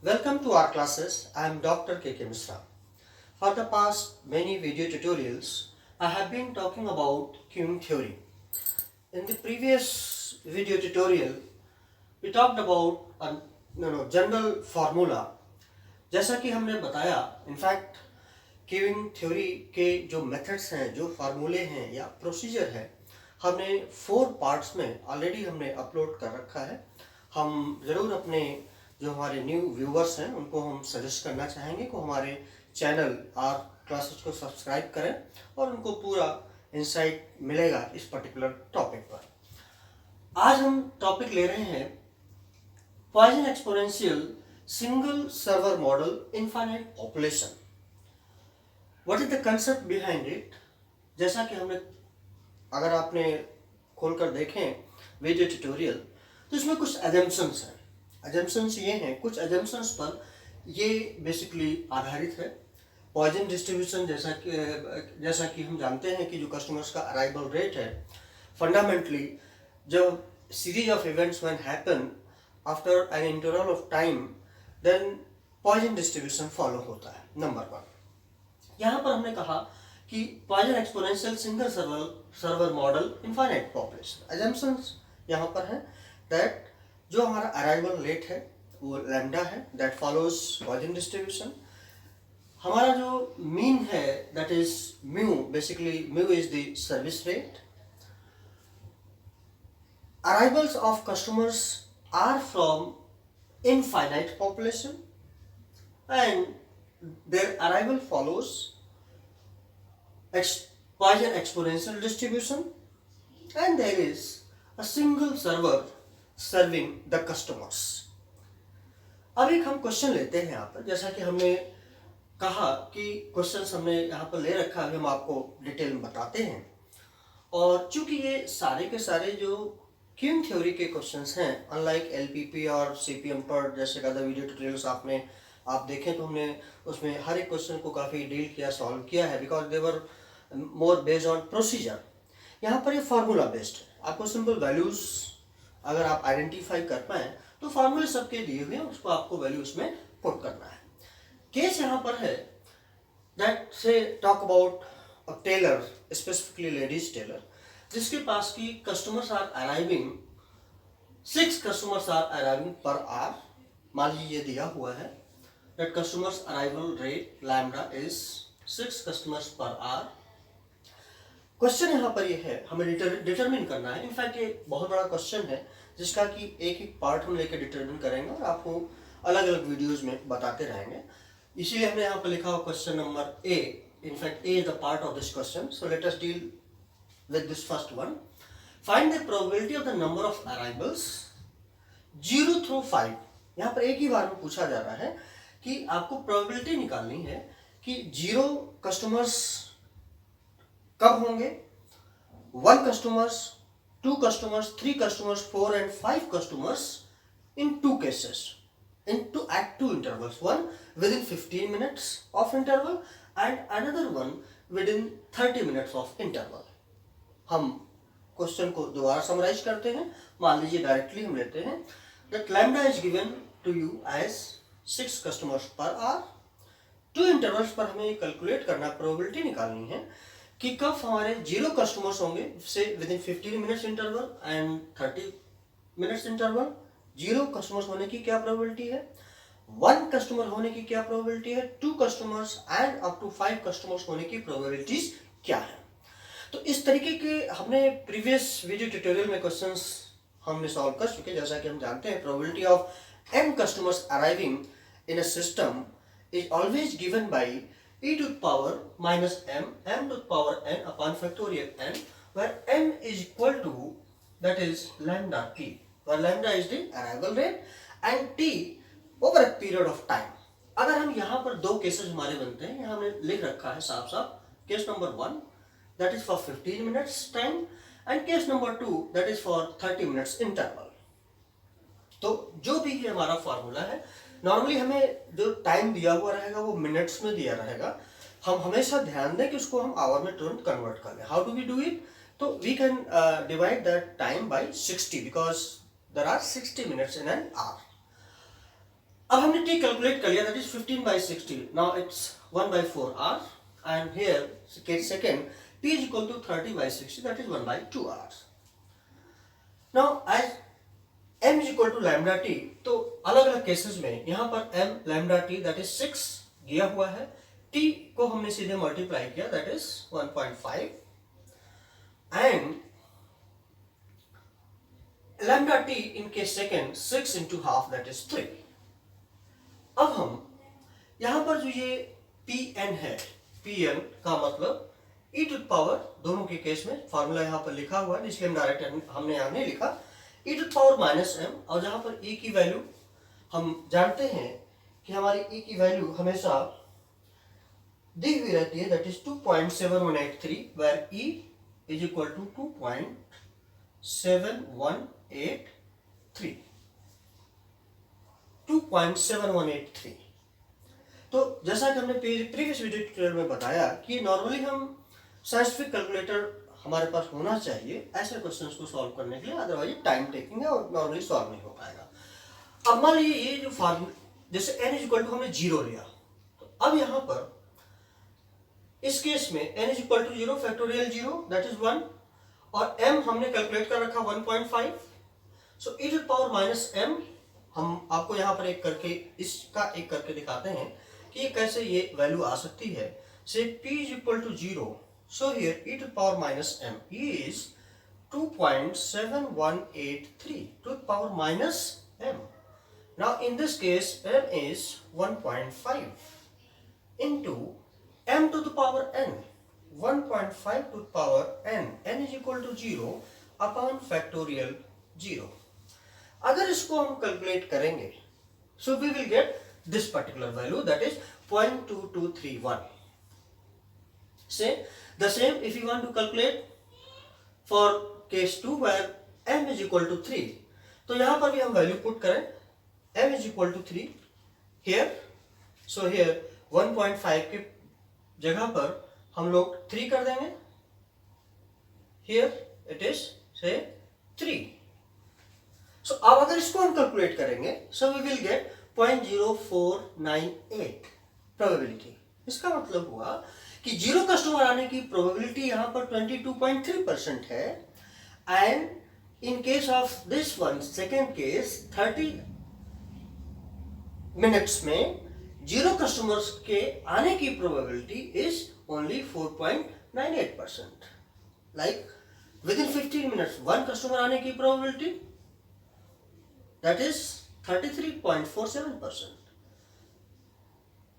Welcome to our classes. I am Dr. K.K. Misra. For the past many video tutorials, I have been talking about queuing theory. In the previous video tutorial, we talked about a general formula. जैसा कि हमने बताया, in fact queuing theory के जो methods हैं, जो फार्मूले हैं या प्रोसीजर है, हमने 4 पार्ट्स में ऑलरेडी हमने अपलोड कर रखा है. हम ज़रूर अपने जो हमारे न्यू व्यूवर्स हैं उनको हम सजेस्ट करना चाहेंगे कि हमारे चैनल और क्लासेस को सब्सक्राइब करें और उनको पूरा इंसाइट मिलेगा इस पर्टिकुलर टॉपिक पर. आज हम टॉपिक ले रहे हैं Poisson exponential single server model infinite population. What is the concept behind it? जैसा कि हमने, अगर आपने खोलकर देखें वीडियो ट्यूटोरियल, तो इसमें कुछ एजम्पशंस हैं. एजम्पशंस ये हैं, कुछ एजम्पशंस पर ये बेसिकली आधारित है. पॉइजन डिस्ट्रीब्यूशन, जैसा कि हम जानते हैं कि जो कस्टमर्स का अराइवल रेट है, फंडामेंटली जो series of events when happen after an interval of time, then Poisson distribution follow होता है. नंबर 1. यहाँ पर हमने कहा कि Poisson exponential single server model infinite population. Assumptions यहाँ पर है दैट जो हमारा अराइवल रेट है वो लैम्डा है, दैट फॉलोज पॉइजन डिस्ट्रीब्यूशन. हमारा जो मीन है that is mu, basically mu is the service rate. Arrivals of customers are from infinite population and their arrival follows Poisson exponential distribution, and there is a single server serving the customers. अब एक हम question लेते हैं यहाँ पर. जैसा कि हमने कहा कि क्वेश्चंस हमने यहाँ पर ले रखा है, हम आपको डिटेल में बताते हैं. और चूंकि ये सारे के सारे जो क्यूइंग थ्योरी के क्वेश्चंस हैं, अनलाइक एलपीपी और सीपीएम पर जैसे का वीडियो ट्यूटोरियल्स आप देखें तो हमने उसमें हर एक क्वेश्चन को काफ़ी डील किया, सॉल्व किया है, because they were more based on procedure. यहाँ पर ये फार्मूला बेस्ड है. आपको सिंपल वैल्यूज अगर आप आइडेंटिफाई कर पाएँ तो फार्मूले सबके दिए हुए हैं, उसको आपको वैल्यू उसमें पुट करना है. केस यहाँ पर है that say talk about a tailor, specifically ladies tailor, जिसके पास की customers are arriving, 6 customers are arriving per hour. मान लीजिए ये दिया हुआ है that customers arrival rate lambda is 6 customers per hour. Question यहाँ पर ये है, हमें डिटरमिन करना है. इनफैक्ट ये बहुत बड़ा क्वेश्चन है जिसका कि एक एक पार्ट हम लेकर डिटरमिन करेंगे और आपको अलग अलग वीडियोस में बताते रहेंगे. इसीलिए हमने यहाँ पर लिखा हुआ question number A. In fact A is the part of this question. So let us deal with this first one. Find the probability of the number of arrivals 0 through 5. यहाँ पर एक ही बार में पूछा जा रहा है कि आपको प्रोबेबिलिटी निकालनी है कि 0 कस्टमर्स कब होंगे, 1 customers, 2 customers, 3 customers, 4 and 5 customers in 2 cases, at 2 intervals, one within 15 minutes of interval and another one within 30 minutes of interval. हम क्वेश्चन को दोबारा समराइज करते हैं. मान लीजिए डायरेक्टली हम लेते हैं that lambda is given to you as 6 customers per hour. 2 intervals पर हमें कैलकुलेट करना, प्रोबेबिलिटी निकालनी है कि कब हमारे 0 कस्टमर्स होंगे, से with in 15 minutes interval and 30 minutes interval. 0 customers होने की क्या प्रोबेबिलिटी है, 1 कस्टमर होने की क्या प्रोबेबिलिटी है, 2 customers and up to 5 customers होने की प्रोबेबिलिटीज क्या है. तो इस तरीके के हमने प्रीवियस वीडियो ट्यूटोरियल में क्वेश्चंस हमने सॉल्व कर चुके. जैसा कि हम जानते हैं probability of n customers arriving in a system is always given by e to the power minus m to the power n upon factorial n, where m is equal to, that is lambda t, where lambda is the arrival rate and t over a period of time. अगर हम यहाँ पर 2 cases हमारे बनते हैं, यहाँ हमने लिख रखा है साफ साफ. Case number 1 that is for 15 minutes time and case number 2 that is for 30 minutes interval. तो जो भी ये हमारा फार्मूला है, नॉर्मली हमें जो टाइम दिया हुआ रहेगा वो मिनट्स में दिया रहेगा. हम हमेशा ध्यान दें कि उसको हम आवर में तुरंत कन्वर्ट कर लें. How do we do it? तो we can divide that time by 60 because there are 60 minutes in an hour. अब हमने t calculate कर लिया, that is 15/60. Now it's 1/4 hour, and here case second t is equal to 30/60, that is 1/2 hours. Now as m is equal to lambda t, तो अलग अलग cases में यहाँ पर m lambda t that is 6 दिया हुआ है, t को हमने सीधे मल्टीप्लाई किया, that is 1.5, and lambda t in case second 6 into half, that is 3. अब हम यहां पर जो ये Pn है, Pn का मतलब e टू पावर, दोनों के केस में फॉर्मूला यहां पर लिखा हुआ है, इसलिए हम डायरेक्ट हमने यहां नहीं लिखा, e to power minus m, और जहां पर e की वैल्यू हम जानते हैं कि हमारी e की वैल्यू हमेशा दी हुई रहती है, that is 2.7183, where e is equal to 2.7183, 2.7183. तो जैसा कि हमने प्रीवियस वीडियो ट्यूटोरियल में बताया कि नॉर्मली हम साइंटिफिक कैलकुलेटर हमारे पास होना चाहिए ऐसे क्वेश्चंस को सॉल्व करने के लिए, अदरवाइज टाइम टेकिंग है और नॉर्मली सॉल्व नहीं हो पाएगा. अब मान लीजिए ये जो फॉर्मूला, जैसे n इज इक्वल टू हमने 0 लिया, तो अब यहाँ पर इस केस में n is equal to 0 factorial 0, that is 1, और m हमने कैलकुलेट कर रखा 1.5. So e to power minus m, हम आपको यहाँ पर एक करके इसका एक करके दिखाते हैं कि ये कैसे ये वैल्यू आ सकती है. Say p is equal to 0, so here e to power minus m is 2.7183 to power minus m. Now in this case m is 1.5 into m to the power n, 1.5 to the power n is equal to 0 upon factorial 0. अगर इसको हम calculate करेंगे, so we will get this particular value, that is 0.2231. Say the same if you want to calculate for case 2 where m is equal to 3, तो यहाँ पर भी हम value put करें, m is equal to 3 here, so here 1.5 के जगह पर हम लोग 3 कर देंगे, here it is say 3. So अब अगर इसको हम कैलकुलेट करेंगे, so we will get 0.0498 probability. इसका मतलब हुआ कि 0 कस्टमर आने की प्रोबेबिलिटी यहाँ पर 22.3% है, and in case of this one second case 30 minutes में 0 कस्टमर्स के आने की probability is only 4.98%. Like with in 15 minutes 1 customer आने की प्रोबेबिलिटी that is 33.47%.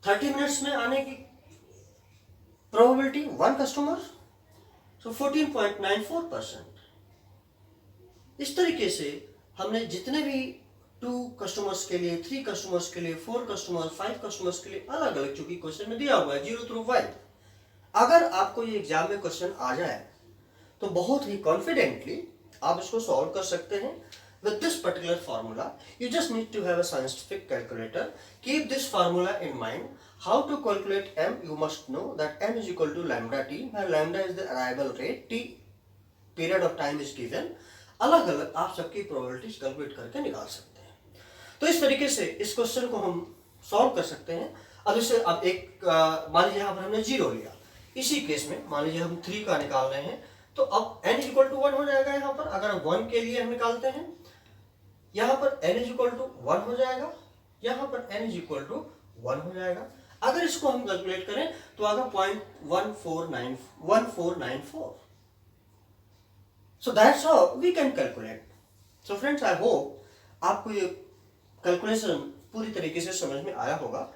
30 मिनट्स में आने की प्रोबेबिलिटी 1 कस्टमर, सो 14.94%. इस तरीके से हमने जितने भी 2 कस्टमर्स के लिए, 3 कस्टमर्स के लिए, 4 कस्टमर्स, 5 कस्टमर्स के लिए अलग अलग, चूंकि क्वेश्चन में दिया हुआ है 0 through 5, अगर आपको ये एग्जाम में क्वेश्चन आ जाए तो बहुत ही कॉन्फिडेंटली आप इसको सॉल्व कर सकते हैं. With this particular formula, you just need to have a scientific calculator. Keep this formula in mind. How to calculate m? You must know that m is equal to lambda t, where lambda is the arrival rate, t period of time is given. अलग अलग आप सबकी probabilities calculate करके निकाल सकते हैं. तो इस तरीके से इस क्वेश्चन को हम सॉल्व कर सकते हैं. अब इसे अब एक मान लीजिए यहाँ पर हमने 0 लिया, इसी केस में मान लीजिए हम 3 का निकाल रहे हैं, तो अब n इज इक्वल टू 1 हो जाएगा. यहाँ पर अगर 1 के लिए हम निकालते हैं, यहाँ पर n इज इक्वल टू 1 हो जाएगा, यहाँ पर n इज इक्वल टू 1 हो जाएगा. अगर इसको हम कैलकुलेट करें तो आगा 0.1494. So that's how we can calculate. So friends, I hope आपको ये कैलकुलेशन पूरी तरीके से समझ में आया होगा,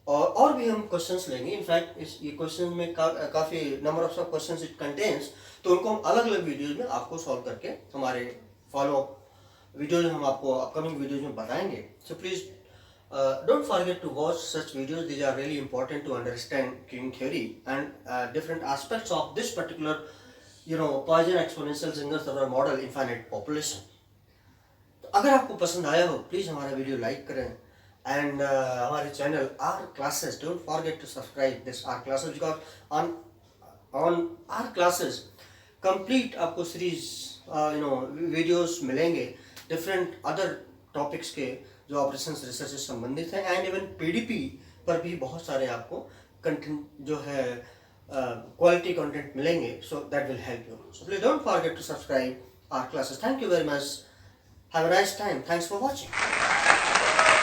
और भी हम क्वेश्चंस लेंगे. इनफैक्ट इस ये क्वेश्चन में काफ़ी number of questions it contains, तो उनको हम अलग अलग वीडियोज में आपको सॉल्व करके हमारे फॉलो वीडियोज हम आपको अपकमिंग वीडियोज में बताएंगे. So please don't forget to watch such videos. These are really important to understand queuing theory and different aspects of this particular Poisson exponential single server model infinite population. तो अगर आपको पसंद आया हो, please हमारा video like करें, and हमारे channel our classes, don't forget to subscribe this our classes, because on our classes complete आपको सीरीज वीडियोस मिलेंगे डिफरेंट अदर टॉपिक्स के, जो ऑपरेशंस रिसर्च से संबंधित है, एंड इवन पीडीपी पर भी बहुत सारे आपको कंटेंट जो है क्वालिटी कंटेंट मिलेंगे. So that will help you. So please don't forget to subscribe our classes. Thank you very much. Have a nice time. Thanks for watching.